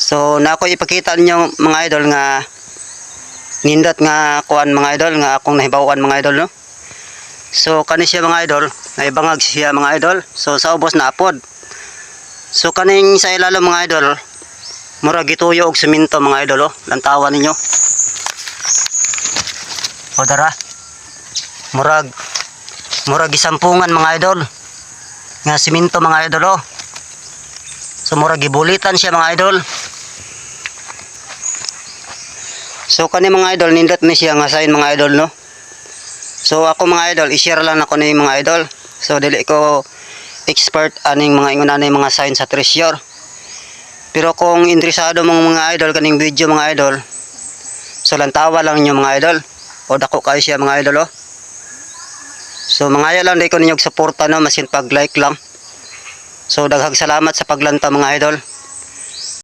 So na ako ipakita ninyo mga idol nga nindot nga kuan mga idol nga akong nahibawan mga idol no. So kani siya mga idol, naibangag siya mga idol. So sa ubos na apod. So kaning sa ilalim mga idol, murag gituyo og semento mga idol oh. Lantawan ninyo. O dara. Murag gisampungan mga idol. Nga semento mga idol oh. So murag gibulitan siya mga idol. So kani mga idol nindot mi siya nga sign mga idol no. So ako mga idol i-share lang ako ni mga idol. So dili ko expert aning mga ingon ani mga sign sa treasure. Pero kung interesado mong mga idol kaning video mga idol, so lantawa lang niyo mga idol. O dako kayo siya mga idol oh. So mga lang day ko ninyog suporta no masin pag like lang. So daghang salamat sa paglanta mga idol.